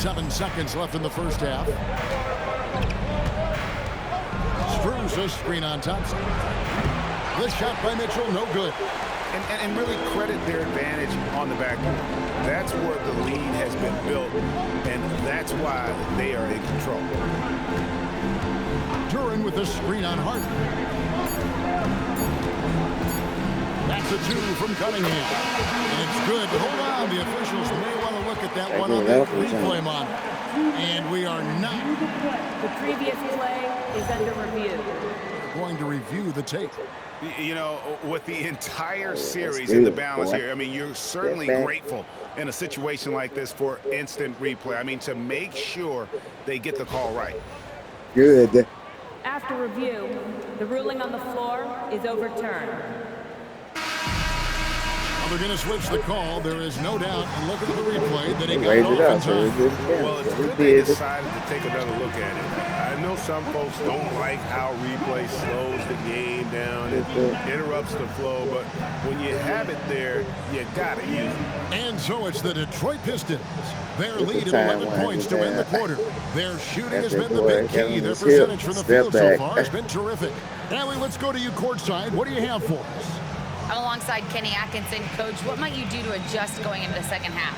7 seconds left in the first half. Strus a screen on Thompson. This shot by Mitchell, no good. And really credit their advantage on the backboard. That's where the lead has been built, and that's why they are in control. Duren with a screen on Harden. That's a 2 from Cunningham. And it's good. Hold on. The officials may want to look at that one on the replay monitor. And we are not. The previous play is under review. We're going to review the tape. You know, with the entire series in the balance here, I mean, you're certainly grateful in a situation like this for instant replay. I mean, to make sure they get the call right. Good. After review, the ruling on the floor is overturned. Well, they're going to switch the call. There is no doubt, and look at the replay, that he got Waved it it off out, in so time. we did it again. Well, it's We good they did. decided to take another look at it. I know some folks don't like how replay slows the game down and interrupts the flow, but when you have it there, you got to use it. And so it's the Detroit Pistons. Their It's lead the at time 11 when points to end the that- quarter. Their shooting has That's been it, the big boy. key. Kevin Their was percentage hip. from the Step field so back. far has been terrific. Allie, let's go to you courtside. What do you have for us? I'm alongside Kenny Atkinson. Coach, what might you do to adjust going into the second half?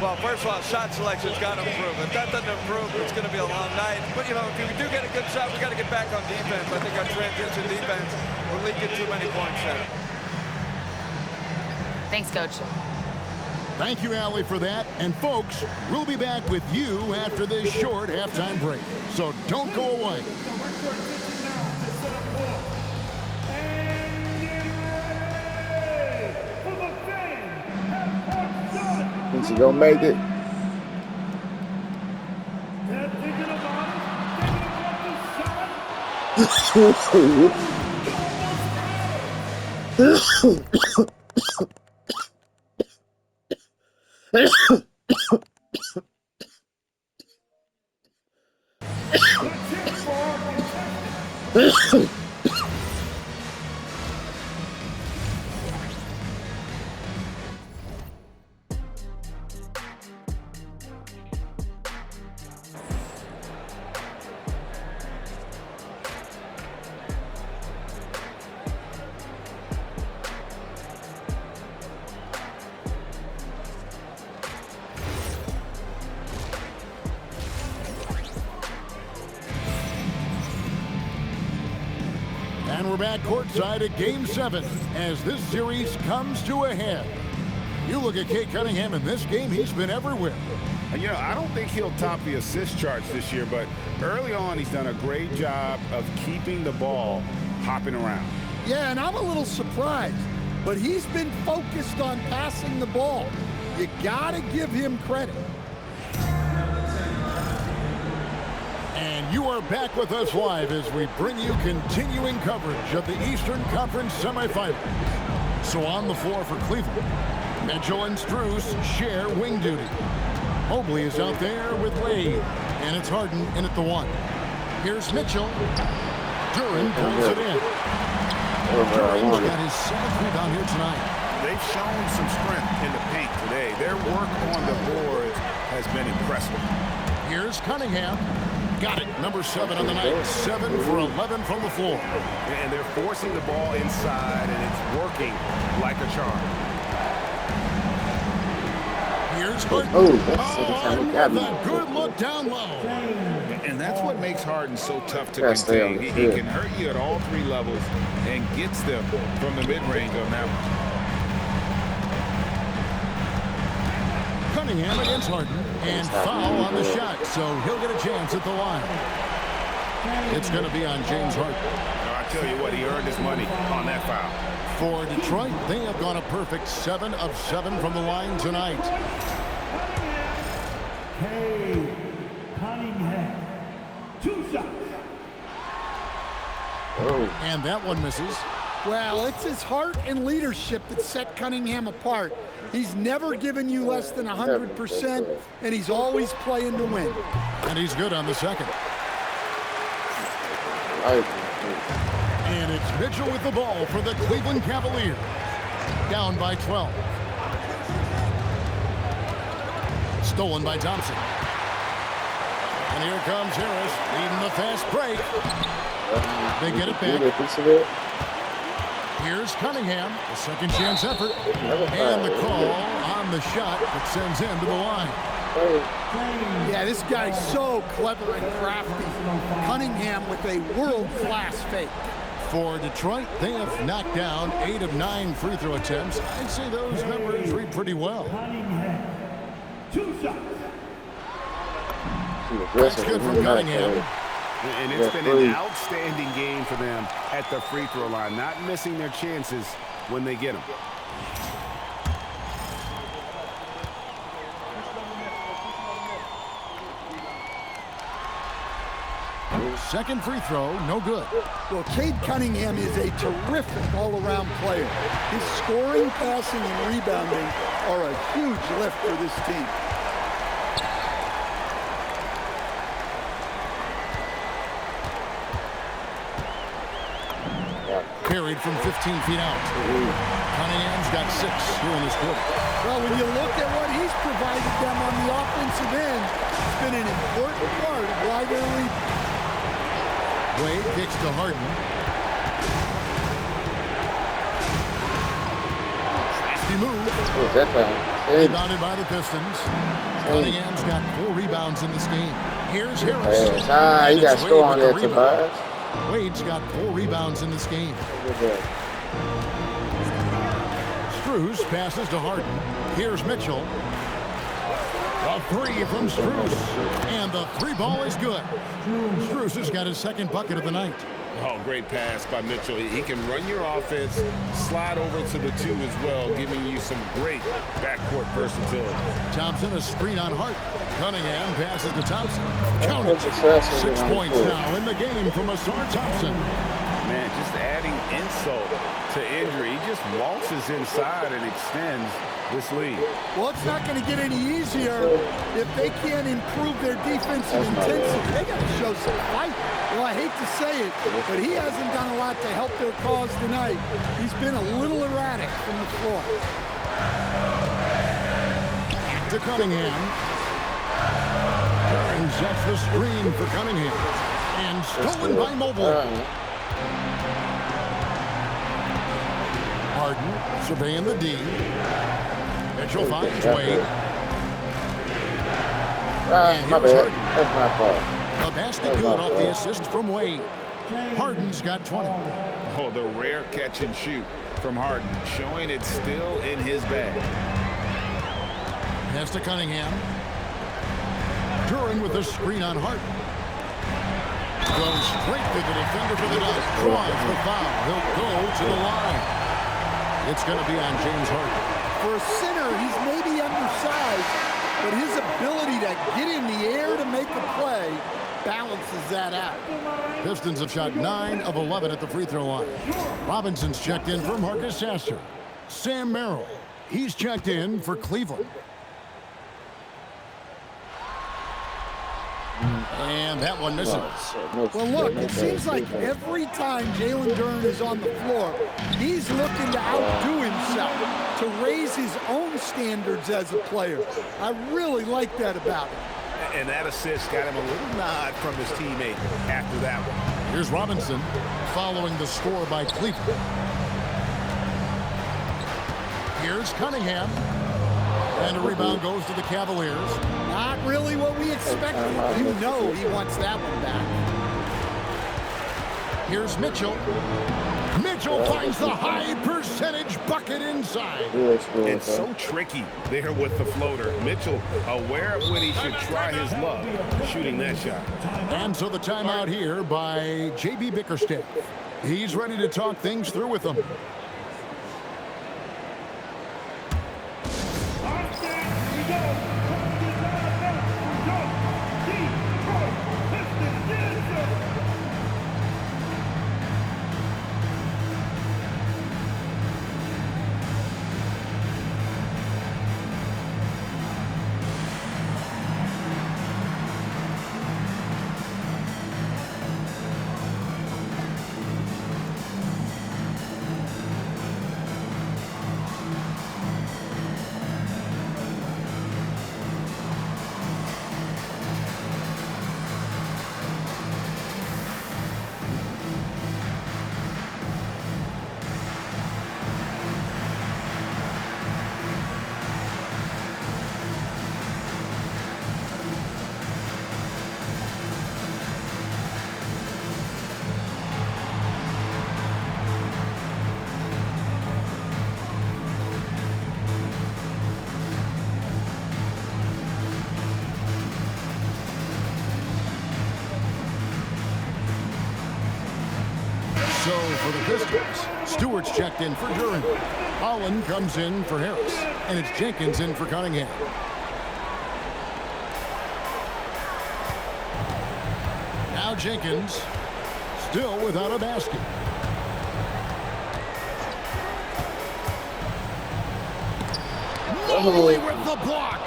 Well, first of all, shot selection's got to improve. If that doesn't improve, it's going to be a long night. But, you know, if we do get a good shot, we got to get back on defense. I think our transition defense, we're leaking too many points there. Thanks, Coach. Thank you, Allie, for that. And, folks, we'll be back with you after this short halftime break. So don't go away. Think she gonna make it? And we're back courtside at Game 7 as this series comes to a head. You look at Cade Cunningham in this game, he's been everywhere. And, you know, I don't think he'll top the assist charts this year, but early on he's done a great job of keeping the ball hopping around. Yeah, and I'm a little surprised, but he's been focused on passing the ball. You gotta give him credit. And you are back with us live as we bring you continuing coverage of the Eastern Conference semifinals. So on the floor for Cleveland, Mitchell and Strus share wing duty. Mobley is out there with Wade, and it's Harden in at the 1. Here's Mitchell. Duren pulls it in. Duren's got his 7th rebound here tonight. They've shown some strength in the paint today. Their work on the boards has been impressive. Here's Cunningham. Got it. Number 7 on the night. 7 for 11 from the floor. And they're forcing the ball inside, and it's working like a charm. Here's Harden. Oh, that's the time we got with him. a good look down low. And that's what makes Harden so tough to Gotta stay on contain. the He field. can hurt you at all 3 levels and gets them from the mid-range on that one. Cunningham against Harden, and foul on the shot, so he'll get a chance at the line. It's going to be on James Harden. Now, I tell you what, he earned his money on that foul. For Detroit, they have gone a perfect 7 of 7 from the line tonight. Cade Cunningham, 2 shots. Oh, And that one misses. Well, it's his heart and leadership that set Cunningham apart. He's never given you less than 100%, and he's always playing to win. And he's good on the second. And it's Mitchell with the ball for the Cleveland Cavaliers. Down by 12. Stolen by Thompson. And here comes Harris leading the fast break. They get it back. Here's Cunningham, a second chance effort. And the call on the shot that sends him to the line. Yeah, this guy's so clever and crafty. Cunningham with a world-class fake. For Detroit, they have knocked down 8 of 9 free throw attempts. I'd say those numbers read pretty well. Cunningham. 2 shots. That's good from Cunningham. And it's been an outstanding game for them at the free throw line, not missing their chances when they get them. Second free throw, no good. Well, Cade Cunningham is a terrific all-around player. His scoring, passing, and rebounding are a huge lift for this team. Carried from 15 feet out. Cunningham's got 6 here in this quarter. Well, when you look at what he's provided them on the offensive end, it's been an important part of why they're leading. Wade kicks to Harden. Nasty move. Rebounded by the Pistons. Cunningham's got 4 rebounds in this game. Here's Harris. You got score on there, Tobias. Wade's got 4 rebounds in this game. Strus passes to Harden. Here's Mitchell. A 3 from Strus. And the 3 ball is good. Strus has got his second bucket of the night. Oh, great pass by Mitchell. He can run your offense, slide over to the 2 as well, giving you some great backcourt versatility. Thompson, a screen on Hart. Cunningham passes to Thompson. Count it. 6 points now in the game from Ausar Thompson. Man, just adding insult to injury. He just waltzes inside and extends this lead. Well, it's not going to get any easier if they can't improve their defensive intensity. They got to show some fight. Well, I hate to say it, but he hasn't done a lot to help their cause tonight. He's been a little erratic from the floor. To Cunningham. Burns sets the screen for Cunningham. And stolen by Mobile. Harden surveying the D. Mitchell finds Wade. And here's Harden. That's my fault. A basket good off the assist from Wade. Harden's got 20. Oh, the rare catch and shoot from Harden, showing it's still in his bag. Pass to Cunningham. Duran with a screen on Harden. Goes straight to the defender for the dunk. Draws the foul. He'll go to the line. It's going to be on James Harden. For a center, he's maybe undersized, but his ability to get in the air to make a play balances that out. Pistons have shot 9 of 11 at the free throw line. Robinson's checked in for Marcus Sasser. Sam Merrill, he's checked in for Cleveland. And that one misses. Well, look, it seems like every time Jalen Duren is on the floor, he's looking to outdo himself, to raise his own standards as a player. I really like that about him. And that assist got him a little nod from his teammate after that one. Here's Robinson following the score by Cleveland. Here's Cunningham. And a rebound goes to the Cavaliers. Not really what we expected. You know he wants that one back. Here's Mitchell. Mitchell finds the high percentage bucket inside. It's so tricky there with the floater. Mitchell aware of when he should try his luck shooting that shot. And so the timeout here by J.B. Bickerstaff. He's ready to talk things through with them. So for the Pistons, Stewart's checked in for Duran. Holland comes in for Harris. And it's Jenkins in for Cunningham. Now Jenkins, still without a basket. Mobley with the block.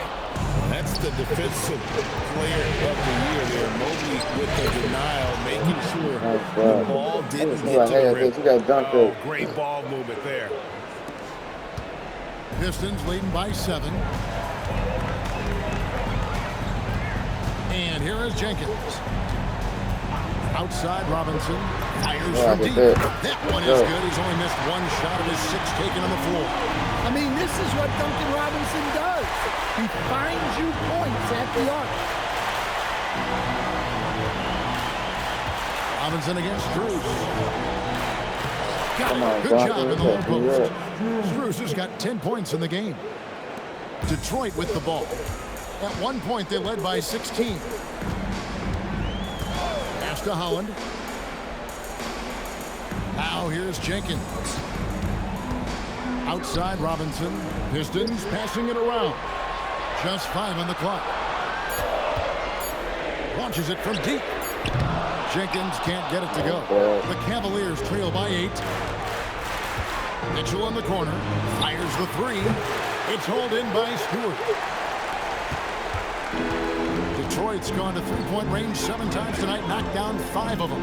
That's the defensive player of the year there. Mobley with the denial, making sure the ball didn't get to the rim. Oh, great ball movement there. Pistons leading by 7. And here is Jenkins. Outside Robinson. Fires from deep. That one is good. He's only missed one shot of his 6 taken on the floor. I mean, this is what Duncan Robinson does. He finds you points at the arc. Robinson against Strus. Got it. Good job in the low post. Strus has got 10 points in the game. Detroit with the ball. At one point, they led by 16. Pass to Holland. Now here's Jenkins. Outside Robinson. Pistons passing it around. Just 5 on the clock. Launches it from deep. Jenkins can't get it to go. The Cavaliers trail by 8. Mitchell in the corner. Fires the 3. It's hauled in by Stewart. Detroit's gone to three-point range 7 times tonight. Knocked down 5 of them.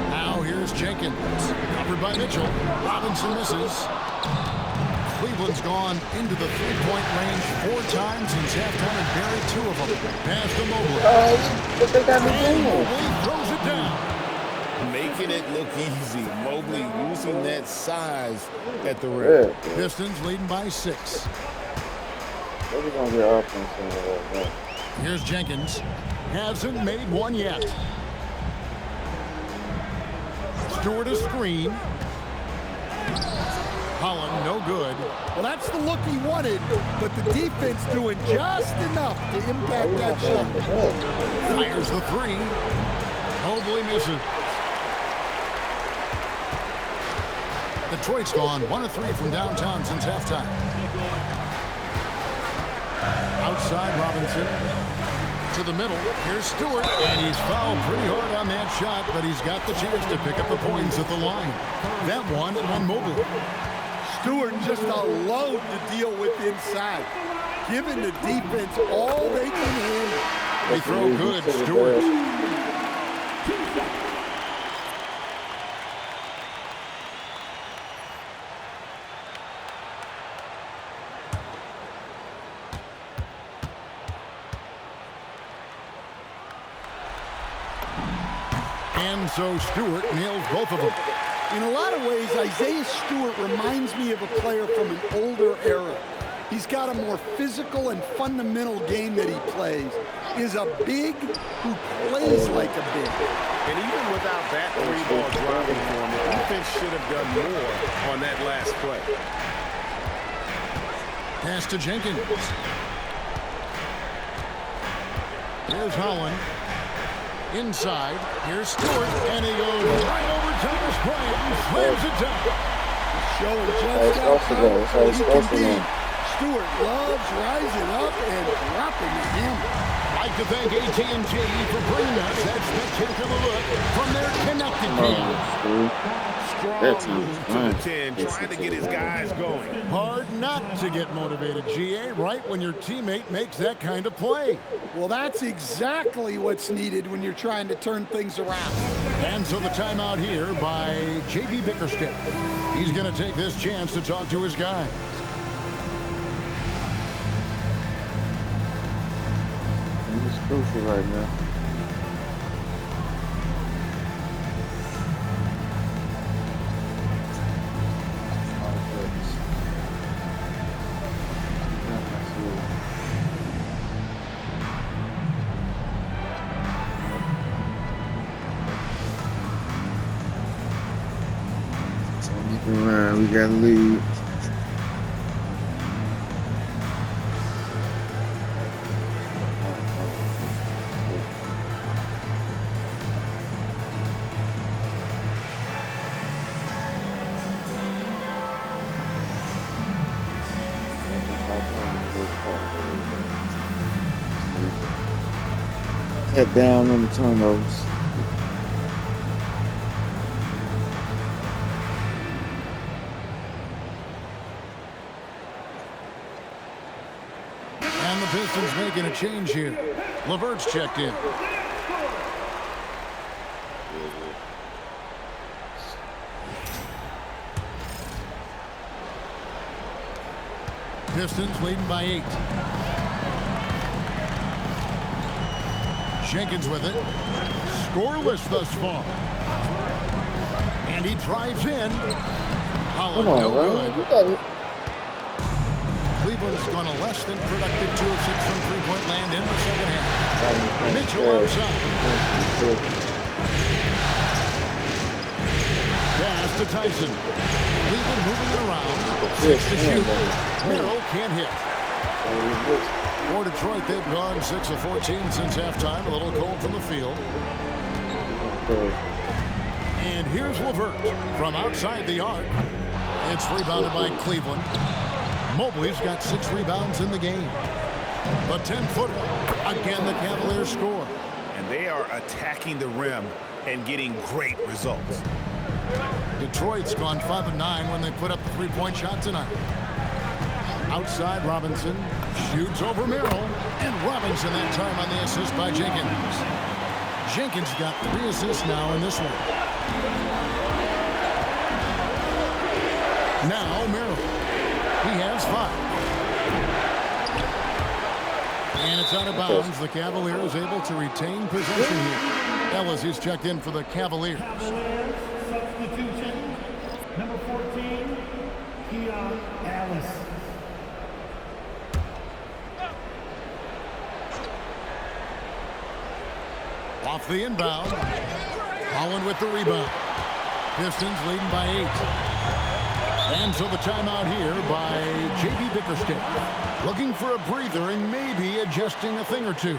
Now here's Jenkins. Covered by Mitchell. Robinson misses. Cleveland's gone into the three-point range 4 times since halftime and buried 2 of them. Pass to Mobley. What they got me doing? Mobley throws it down. Making it look easy. Mobley using that size at the rim. Pistons leading by 6. Maybe gonna get offense in there. Here's Jenkins. Hasn't made one yet. Stewart a screen. Holland, no good. Well, that's the look he wanted, but the defense doing just enough to impact that shot. Fires the 3. Mobley misses. Detroit's gone 1 of 3 from downtown since halftime. Outside Robinson. To the middle. Here's Stewart. And he's fouled pretty hard on that shot, but he's got the chance to pick up the points at the line. That one on Mobley. Stewart just a load to deal with inside. Giving the defense all they can handle. They throw good, Stewart. And so Stewart nails both of them. In a lot of ways, Isaiah Stewart reminds me of a player from an older era. He's got a more physical and fundamental game that he plays. Is a big who plays like a big. And even without that 3-ball dropping for him, the defense should have done more on that last play. Pass to Jenkins. Here's Holland. Inside, here's Stewart, and he goes right over Thomas Bryant and slams it down. Showing just how powerful he can be. Stewart loves rising up and dropping the hammer. I'd like to thank AT&T for bringing us that spectacular look from their connected team. Strong move to the 10, trying to get his guys going. Hard not to get motivated, GA, right when your teammate makes that kind of play. Well, that's exactly what's needed when you're trying to turn things around. And so the timeout here by J.B. Bickerstaff. He's going to take this chance to talk to his guys. It's crucial right now. We got to lead. Cut down on the turnovers. And the Pistons making a change here. LeVert's checked in. Pistons leading by 8. Jenkins with it. Scoreless thus far. And he drives in. Holland, no good. Cleveland's gone a less than productive 2 of 6 from three-point land in the second half. Mitchell outside. Pass to Tyson. Cleveland moving it around. 6 to shoot. Merrill can't hit. For Detroit, they've gone 6 of 14 since halftime. A little cold from the field. And here's LeVert from outside the arc. It's rebounded by Cleveland. Mobley's got 6 rebounds in the game. The 10-footer. Again, the Cavaliers score. And they are attacking the rim and getting great results. Detroit's gone 5 of 9 when they put up the three-point shot tonight. Outside, Robinson shoots over Merrill. And Robinson that time on the assist by Jenkins. Jenkins got 3 assists now in this one. Now Merrill. He has 5. And it's out of bounds. The Cavaliers able to retain possession here. Ellis is checked in for the Cavaliers. Cavaliers, substitution, number 14, Keon Ellis. Off the inbound. Holland with the rebound. Pistons leading by 8. And so the timeout here by J.B. Bickerstaff. Looking for a breather and maybe adjusting a thing or two.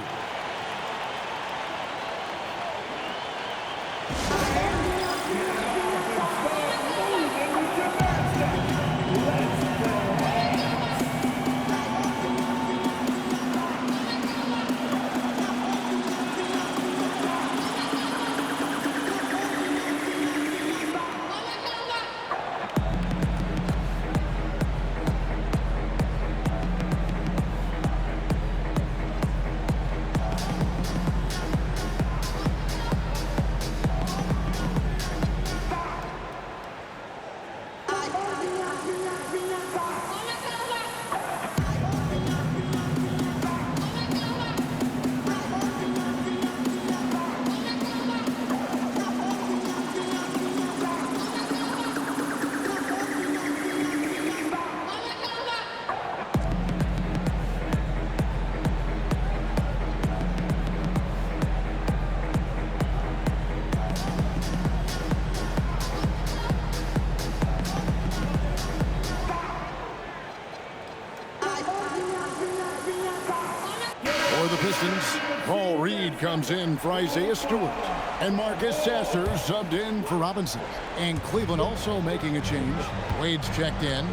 Paul Reed comes in for Isaiah Stewart. And Marcus Sasser subbed in for Robinson. And Cleveland also making a change. Wade's checked in.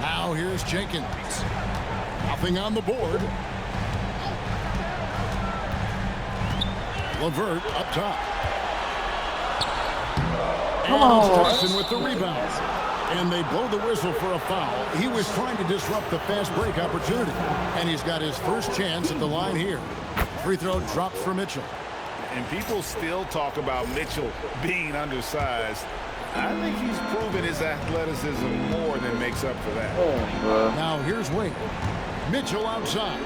Now here's Jenkins. Nothing on the board. LeVert up top. And Tyson with the rebound. And they blow the whistle for a foul. He was trying to disrupt the fast break opportunity. And he's got his first chance at the line here. Free throw drops for Mitchell. And people still talk about Mitchell being undersized. I think he's proven his athleticism more than makes up for that. Now here's Wade. Mitchell outside.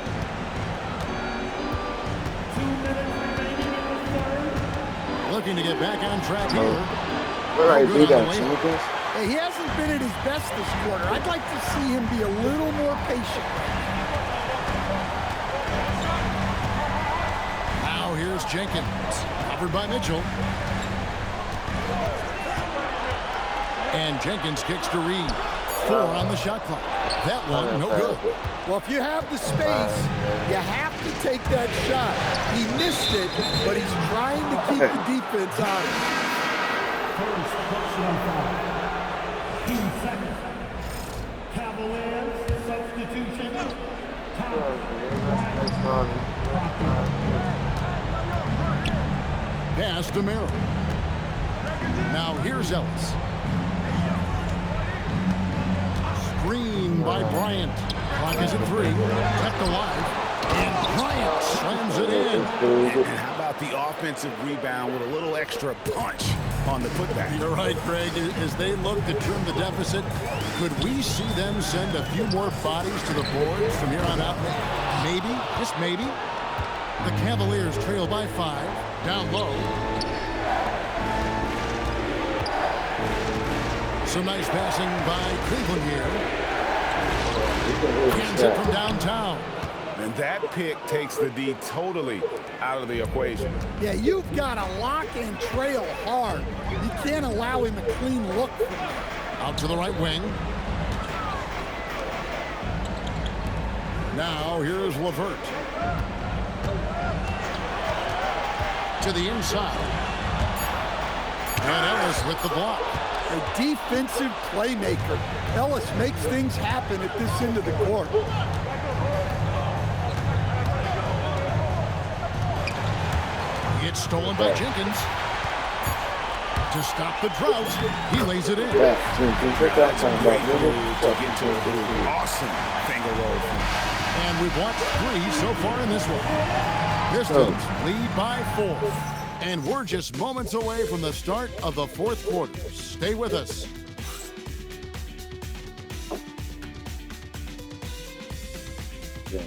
2 minutes remaining in the third. Looking to get back on track here. Hey, he hasn't been at his best this quarter. I'd like to see him be a little more patient. Now here's Jenkins. Covered by Mitchell. And Jenkins kicks to Reed. 4 on the shot clock. That one, no good. Well, if you have the space, you have to take that shot. He missed it, but he's trying to keep the defense out of it. First personal foul. 2 seconds. Cavaliers, substitution. Time. Pass to Merrill. Now here's Ellis. Screen by Bryant. Clock is at 3. Kept alive. And Bryant slams it in. And how about the offensive rebound with a little extra punch on the putback? You're right, Greg. As they look to trim the deficit, could we see them send a few more bodies to the boards from here on out? Maybe, just maybe. The Cavaliers trail by 5. Down low. Some nice passing by Cleveland here. Cans it from downtown. And that pick takes the D totally out of the equation. Yeah, you've got to lock and trail hard. You can't allow him a clean look. Out to the right wing. Now here's LeVert. To the inside. And Ellis with the block. A defensive playmaker. Ellis makes things happen at this end of the court. It's stolen by Jenkins. To stop the drought, he lays it in. That's a great move to get to an awesome finger roll. And we've watched 3 so far in this one. Pistons lead by 4. And we're just moments away from the start of the 4th quarter. Stay with us. Yeah,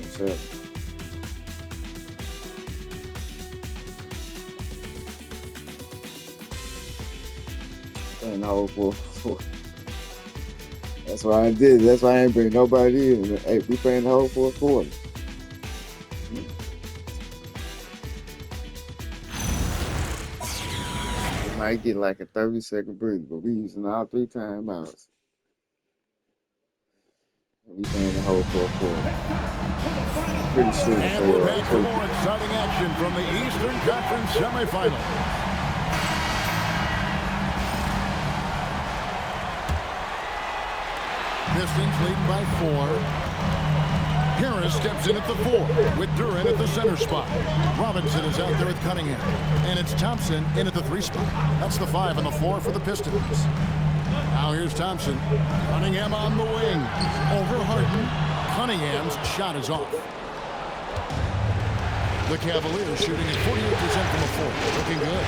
and that's why I did. That's why I ain't bring nobody in. Hey, we playing the whole 4th quarter. We might get like a 30-second break, but we using all 3 timeouts. We playing the whole 4th quarter. Pretty sure. And we're back for more exciting action from the Eastern Conference semifinal. Pistons lead by 4. Harris steps in at the 4 with Duran at the center spot. Robinson is out there with Cunningham. And it's Thompson in at the 3 spot. That's the 5 and the 4 for the Pistons. Now here's Thompson. Cunningham on the wing. Over Harden. Cunningham's shot is off. The Cavaliers shooting at 48% from the 4. Looking good.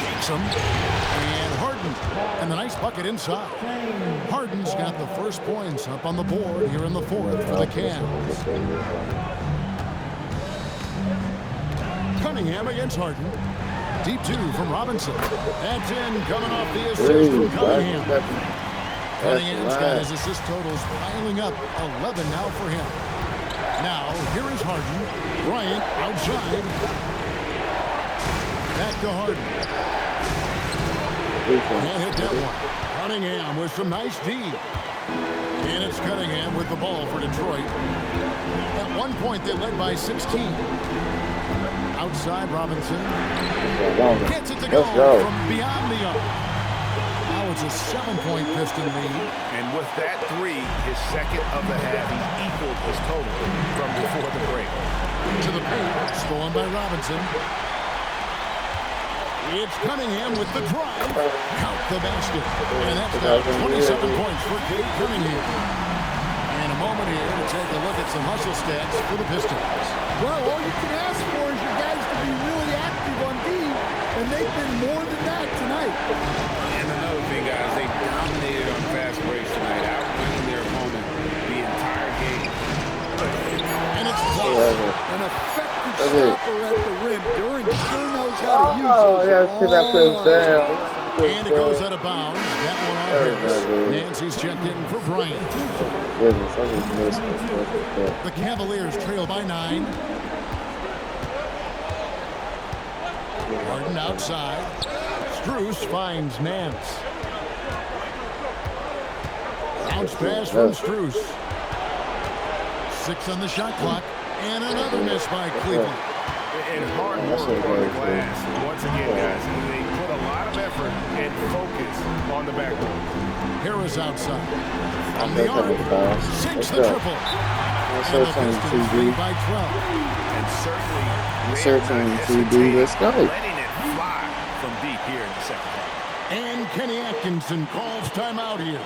Shakes him. And Harden. And the nice bucket inside. Harden's got the first points up on the board here in the 4th for the Cavs. Cunningham against Harden. Deep 2 from Robinson. That's in, coming off the assist from Cunningham. Cunningham's got his assist totals piling up. 11 now for him. Now, here is Harden. Bryant outside. Back to Harden. Can't hit that one. Cunningham with some nice D. And it's Cunningham with the ball for Detroit. At one point, they led by 16. Outside, Robinson. Gets it to go from beyond the arc. Now it's a 7-point Piston lead. And with that 3, his second of the half, he equaled his total from before the break. To the paint, stolen by Robinson. It's Cunningham with the drive. Count the basket. And that's now 27 points for Cade Cunningham. And a moment here to take a look at some hustle stats for the Pistons. Well, all you can ask for is your guys to be really active on D, and they've been more than that tonight. And another thing, guys, they dominated on fast breaks tonight, outwinning their opponent the entire game. And it's blocked. An effective stopper at the rim. Duran sure knows how to use it. And it goes out of bounds. That one off Harris. Nancy's checked in for Bryant. The Cavaliers trail by 9. Harden outside. Strus finds Nance. Bounce pass from Strus. 6 on the shot clock. And another miss by Cleveland. And hard work on the glass. Once again, guys, they put a lot of effort and focus on the backboard. Harris outside. On the arc. Sinks the triple. Search on TV. By 12. And certainly, Search on hesitate TV. Let's go. letting it fly from deep here in the second half. And Kenny Atkinson calls timeout here.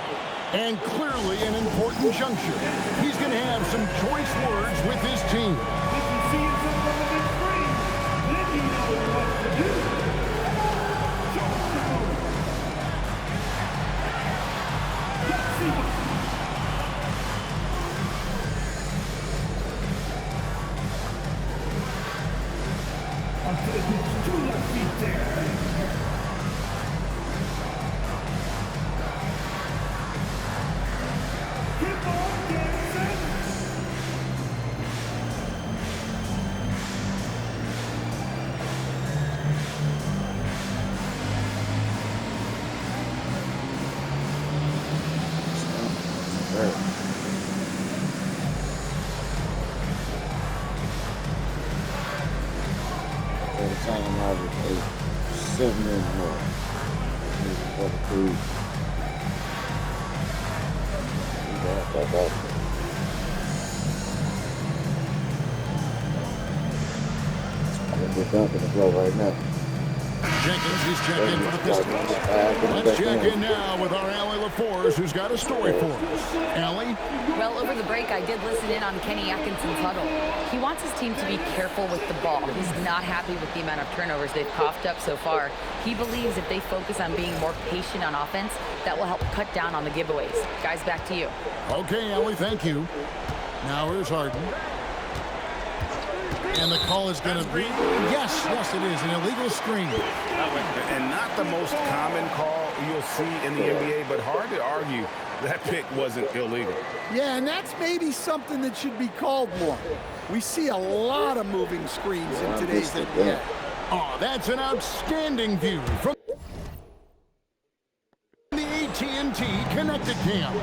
And clearly an important juncture. He's going to have some choice words with his team. If you see yourself on the big screen, then you know what to do. Talk to him. Let's see what I'm taking 2 left feet there. Keep on dancing. By the time I was 7 minutes more. For the food. We're dumping the flow right now. Jenkins, he's checked in for the Pistons. Let's check in now with our Allie LaForce, who's got a story for us. Allie? Well, over the break, I did listen in on Kenny Atkinson's huddle. He wants his team to be careful with the ball. He's not happy with the amount of turnovers they've coughed up so far. He believes if they focus on being more patient on offense, that will help cut down on the giveaways. Guys, back to you. Okay, Allie, thank you. Now here's Harden. And the call is going to be, yes, it is, an illegal screen. And not the most common call you'll see in the NBA, but hard to argue that pick wasn't illegal. Yeah, and that's maybe something that should be called more. We see a lot of moving screens in today's NBA. Oh, that's an outstanding view from the AT&T Connected Cam.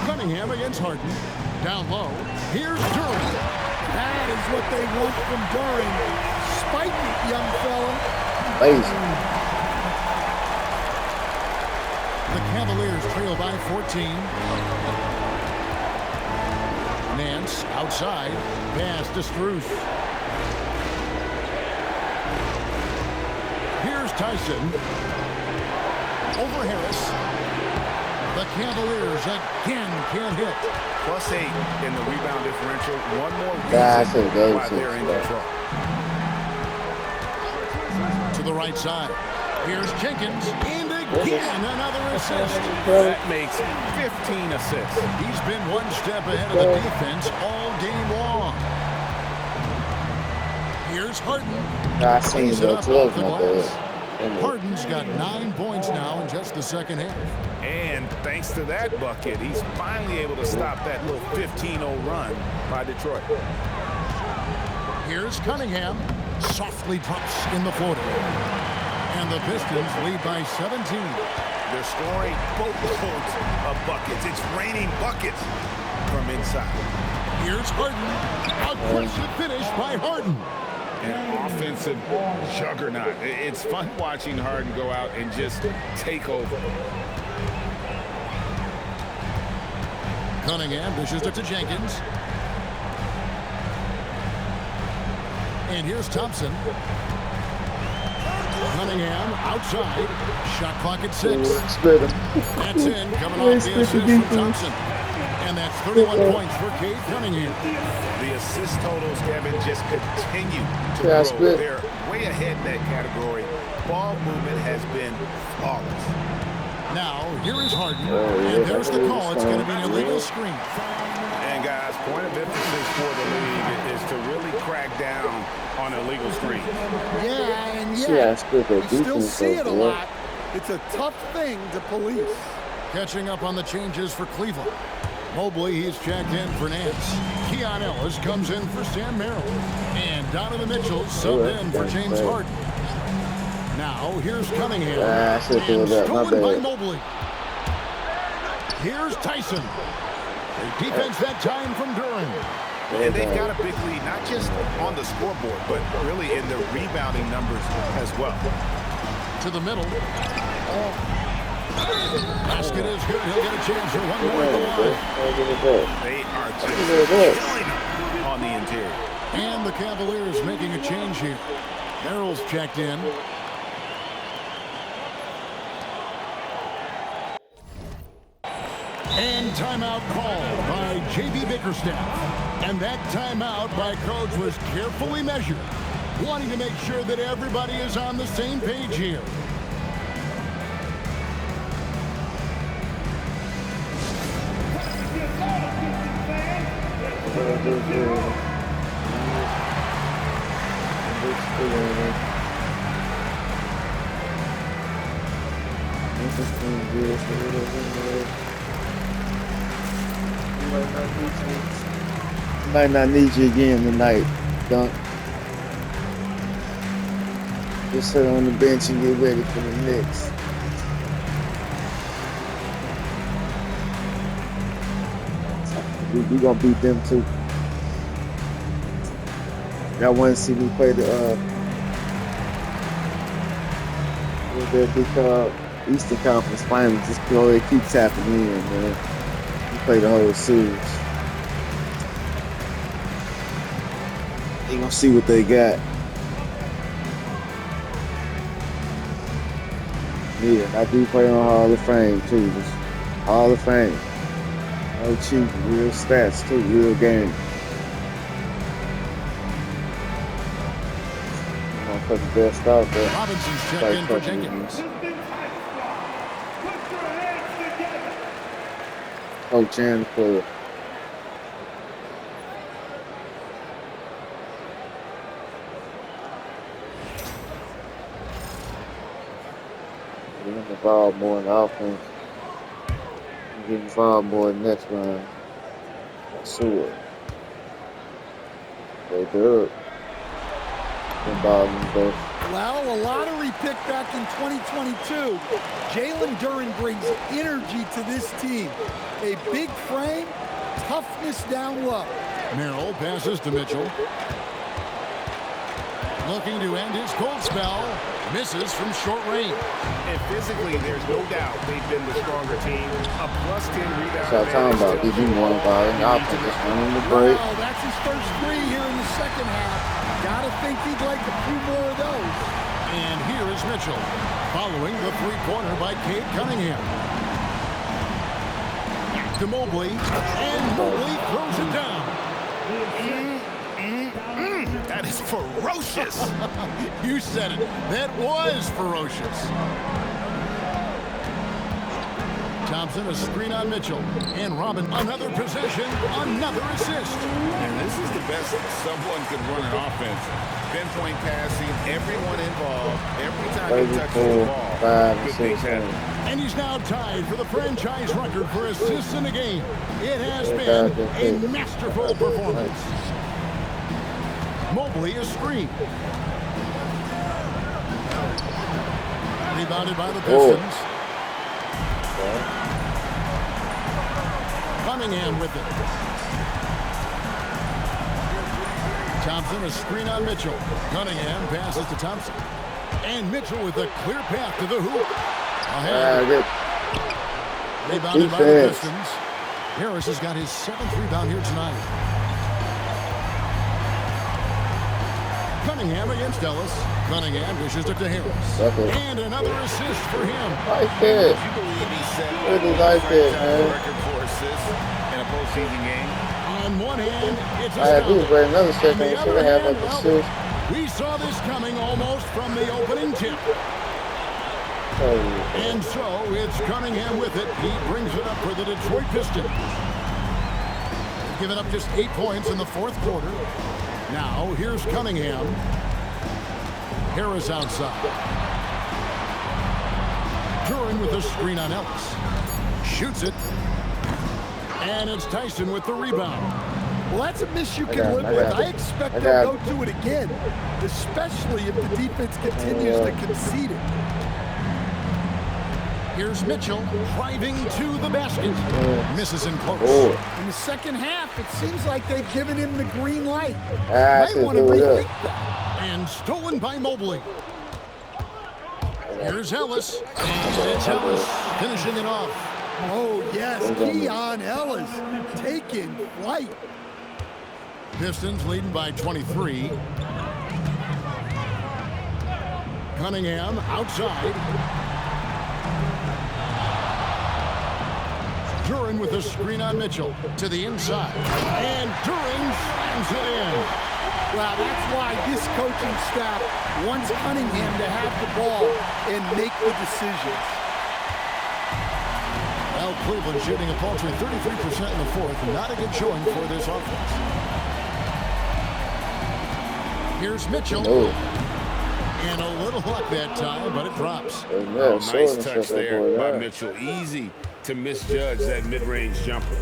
Cunningham against Harden. Down low. Here's Duran. That is what they want from Duran. Spike it, young fella. Amazing. The Cavaliers trail by 14. Nance outside. Pass to Strus. Here's Tyson. Over Harris. The Cavaliers again can't hit. +8 in the rebound differential. One more reason why they're in control. To the right side. Here's Jenkins. And again, another assist. That makes 15 assists. He's been one step ahead of the defense all game long. Here's Harden. I seen Plays it the up 12 off the my glass. bad. Harden's got 9 points now in just the second half. And thanks to that bucket, he's finally able to stop that little 15-0 run by Detroit. Here's Cunningham. Softly drops in the floater. And the Pistons lead by 17. They're scoring boatloads of buckets. It's raining buckets from inside. Here's Harden. Aggressive finish by Harden. An offensive juggernaut. It's fun watching Harden go out and just take over. Cunningham dishes it to Jenkins. And here's Thompson. Cunningham outside. Shot clock at 6. That's in. Coming off the assist from Thompson. And that's 31 points for Cade Cunningham. The assist totals, Kevin, just continue to grow. They're way ahead in that category. Ball movement has been flawless. Now, here is Harden. And there's the call. It's going to be an illegal screen. And guys, point of emphasis for the league is to really crack down on illegal screens. Yeah, and we still see it a lot. It's a tough thing to police. Catching up on the changes for Cleveland. Mobley, he's checked in for Nance. Keon Ellis comes in for Sam Merrill. And Donovan Mitchell subbed in for James Harden. Now, here's Cunningham. And stolen by Mobley. Here's Tyson. The defense that time from Duran. And they've got a big lead, not just on the scoreboard, but really in their rebounding numbers as well. To the middle. Basket is good. He'll get a chance for one more at the line. They are just killing him on the interior. And the Cavaliers making a change here. Merrill's checked in. And timeout called by J.B. Bickerstaff. And that timeout by Coach was carefully measured, wanting to make sure that everybody is on the same page here. Might not need you again tonight, Dunk. Just sit on the bench and get ready for the Knicks. We gonna beat them too. Y'all want to see me play the big Eastern Conference Finals? Just go ahead, keep tapping in, man. We play the whole series. They gonna see what they got. Yeah, I do play on Hall of Fame too. Just Hall of Fame. No cheap, real stats too, real game. I'm gonna put the best out there. Robinson's checked in for Jenkins. Coach and the player. Get involved more in the offense. Get involved more in the next round. Sure. They do it. Involved in both. Well, a lottery pick back in 2022. Jalen Duren brings energy to this team. A big frame, toughness down low. Merrill passes to Mitchell. Looking to end his cold spell. Misses from short range. And physically, there's no doubt they've been the stronger team. A plus 10 rebound. That's what I'm talking about. Did you want about it? Y'all can just run in the break. Wow, that's his first three here in the second half. Gotta think he'd like a few more of those. And here is Mitchell, following the three-pointer by Cade Cunningham. To Mobley, and Mobley throws it down. That is ferocious. You said it. That was ferocious. Thompson, a screen on Mitchell. And Robin, another possession, another assist. And this is the best someone could run an offense. Pinpoint passing, everyone involved. Every time he touches the ball, good things happen. And he's now tied for the franchise record for assists in a game. It has been a masterful performance. Mobley a screen. Rebounded by the Pistons. Cunningham with it. Thompson a screen on Mitchell. Cunningham passes to Thompson. And Mitchell with a clear path to the hoop. Ahead. Rebounded by the Pistons. Harris has got his 7th rebound here tonight. Cunningham against Ellis. Cunningham dishes it to Harris. And another assist for him. Like that. You believe he set Really like that, man. record for assists in a postseason game? On one hand, it's a I do, stop. but another On second, the should other have hand, like a well, assist. we saw this coming almost from the opening tip. And so it's Cunningham with it. He brings it up for the Detroit Pistons. Giving up just 8 points in the fourth quarter. Now, here's Cunningham. Harris outside. Duren with a screen on Ellis. Shoots it. And it's Tyson with the rebound. Well, that's a miss you can live with. I expect they'll go to it again, especially if the defense continues to concede it. Here's Mitchell driving to the basket. Misses in close. In the second half, it seems like they've given him the green light. Might want to rethink that. And stolen by Mobley. Here's Ellis. And it's Ellis finishing it off. Oh, yes, Keon Ellis taking flight. Pistons leading by 23. Cunningham outside. Duren with a screen on Mitchell to the inside. And Duren slams it in. Well, that's why this coaching staff wants Cunningham to have the ball and make the decisions. Well, Cleveland shooting a paltry 33% in the fourth. Not a good showing for this offense. Here's Mitchell. And a little luck that time, but it drops. Oh, nice touch there by Mitchell. Easy to misjudge that mid-range jumper.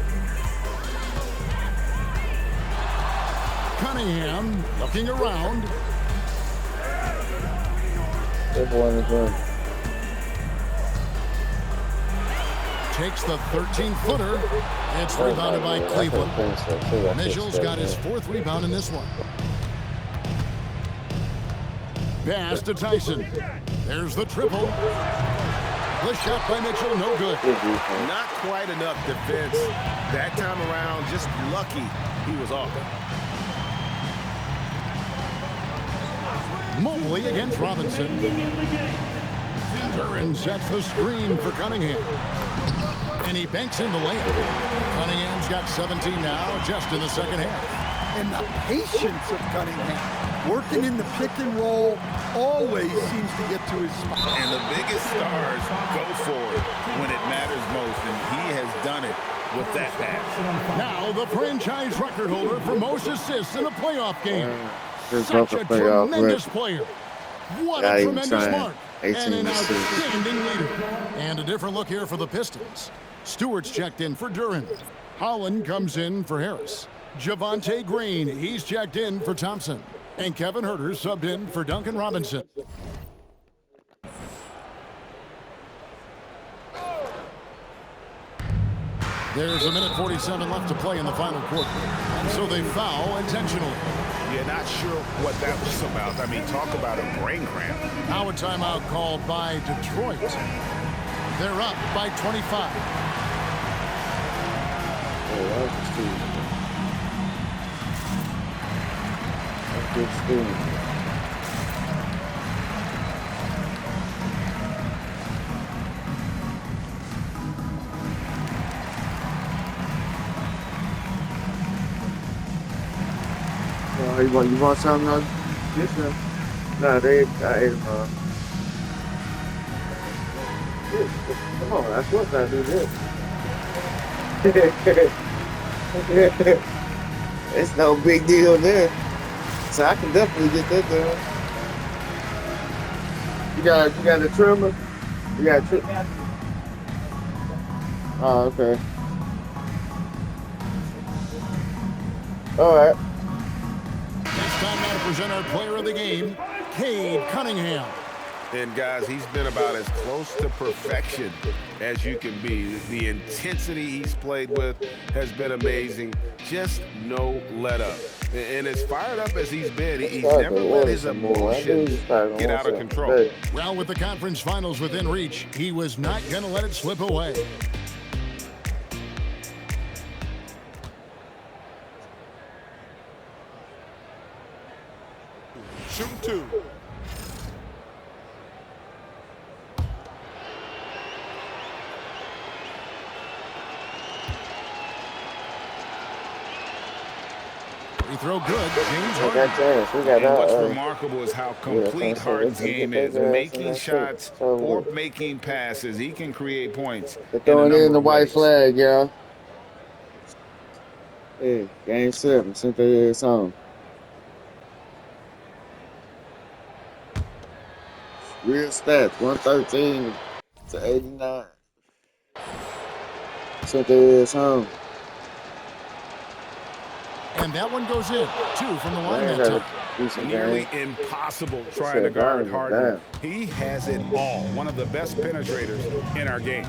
Cunningham looking around. Takes the 13-footer. It's rebounded by Cleveland. Mitchell's got his fourth rebound in this one. Pass to Tyson. There's the triple. The shot by Mitchell, no good. Not quite enough defense that time around. Just lucky he was off. Mobley against Robinson. Duren sets the screen for Cunningham. And he banks in the layup. Cunningham's got 17 now, just in the second half. And the patience of Cunningham, working in the pick and roll, always seems to get to his spot. And the biggest stars go for it when it matters most, and he has done it with that pass. Now the franchise record holder for most assists in a playoff game. Such a tremendous player. What a tremendous mark. And an outstanding leader. And a different look here for the Pistons. Stewart's checked in for Duren. Holland comes in for Harris. Javonte Green, he's checked in for Thompson. And Kevin Huerter subbed in for Duncan Robinson. There's a minute 47 left to play in the final quarter. So they foul intentionally. Yeah, not sure what that was about. I mean, talk about a brain cramp. Now a timeout called by Detroit. They're up by 25. Good steam. You want something else? Different? No, I ate them. Come on, that's what I do this. It's no big deal there. So I can definitely get that done. You got a trimmer? You got a trimmer? Oh, okay. All right. It's time now to present our player of the game, Cade Cunningham. And guys, he's been about as close to perfection as you can be. The intensity he's played with has been amazing. Just no let up. And as fired up as he's been, he's never let his emotions get out of control. Well, with the conference finals within reach, he was not going to let it slip away. Shoot two. Free throw good. James Harden. And what's remarkable is how complete Harden's game is. Making shots or making passes. He can create points. They're throwing in the white flag, y'all. Hey, game 7. Sent their ass home. Real stats, 113 to 89. Sent their ass home. And that one goes in. 2 from the line that time. Nearly impossible trying to guard Harden. He has it all. One of the best penetrators in our game.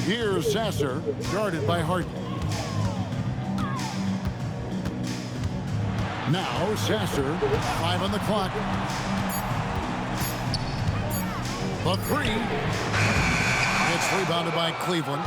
Here's Sasser, guarded by Harden. Now Sasser, 5 on the clock. The three. It's rebounded by Cleveland.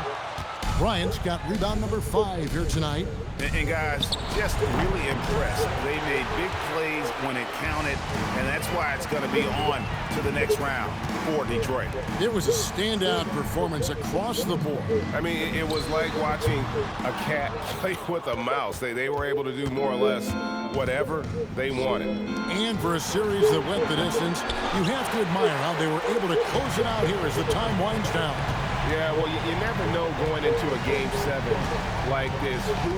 Bryant's got rebound number 5 here tonight. And guys, just really impressed. They made big plays when it counted, and that's why it's going to be on to the next round for Detroit. It was a standout performance across the board. I mean, it was like watching a cat play with a mouse. They were able to do more or less whatever they wanted. And for a series that went the distance, you have to admire how they were able to close it out here as the time winds down. Yeah, well, you never know going into a Game 7 like this who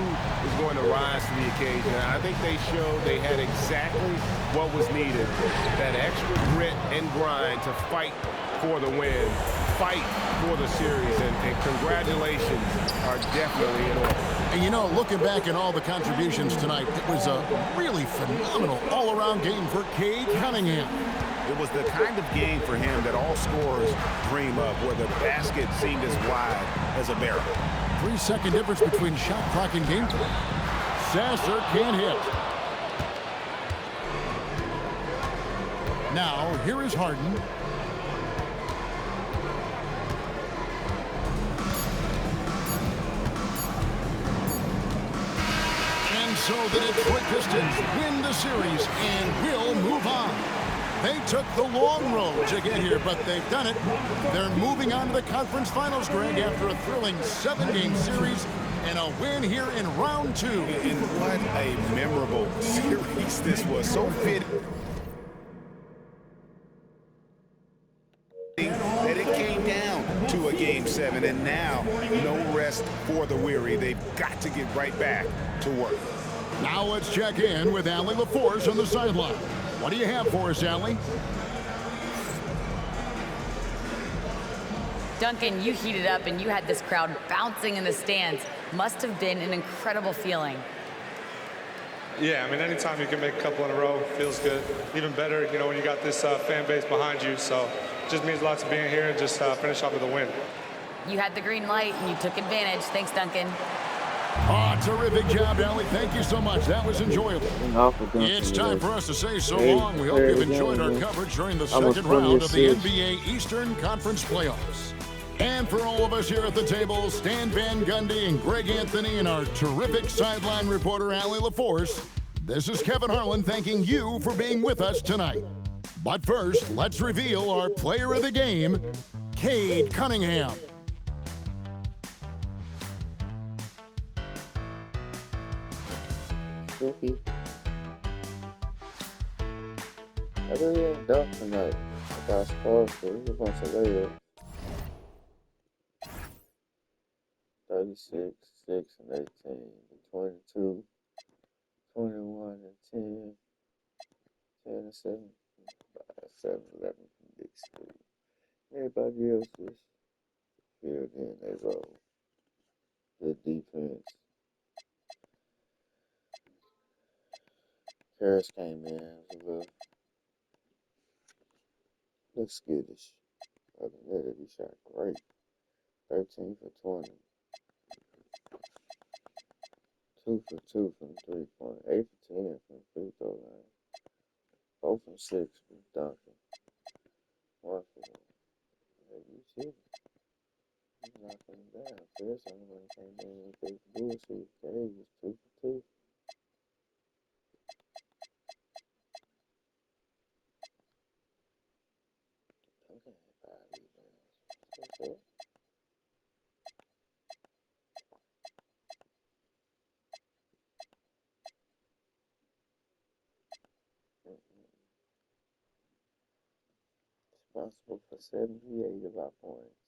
is going to rise to the occasion. And I think they showed they had exactly what was needed, that extra grit and grind to fight for the win, fight for the series, and congratulations are definitely in order. And you know, looking back at all the contributions tonight, it was a really phenomenal all-around game for Cade Cunningham. It was the kind of game for him that all scorers dream of, where the basket seemed as wide as a barrel. 3-second difference between shot clock and game time. Sasser can't hit. Now, here is Harden. And so the Detroit Pistons win the series and will move on. They took the long road to get here, but they've done it. They're moving on to the conference finals, Greg, after a thrilling 7-game series and a win here in round 2. And what a memorable series this was. So fitting that it came down to a Game 7, and now no rest for the weary. They've got to get right back to work. Now let's check in with Allie LaForce on the sideline. What do you have for us, Allie? Duncan, you heated up and you had this crowd bouncing in the stands. Must have been an incredible feeling. Yeah, I mean, anytime you can make a couple in a row feels good. Even better, you know, when you got this fan base behind you. So it just means lots of being here and just finish off with a win. You had the green light and you took advantage. Thanks, Duncan. Oh, terrific job, Allie. Thank you so much. That was enjoyable. It's time for us to say so long. We hope you've enjoyed our coverage during the second round of the NBA Eastern Conference Playoffs. And for all of us here at the table, Stan Van Gundy and Greg Anthony and our terrific sideline reporter, Allie LaForce, this is Kevin Harlan thanking you for being with us tonight. But first, let's reveal our player of the game, Cade Cunningham. Cookie. I really ain't dunk tonight. I got supposed to. It was a bunch of layups. 36, 6, and 18. 22, 21, and 10. 10 and 7. 7, 11 from Big School. Everybody else just filled in their role. Good defense. Harris came in. It was a little skittish. Other than that, he shot great. 13 for 20. 2 for 2 from 3-point. 8 for 10 from free throw line. 4 from 6 from dunking. 1 for 1. Maybe you see it. He's knocking him down. Harris only one came in and played the bullshit. Gary was 2 for 2. Responsible for 78 of our points.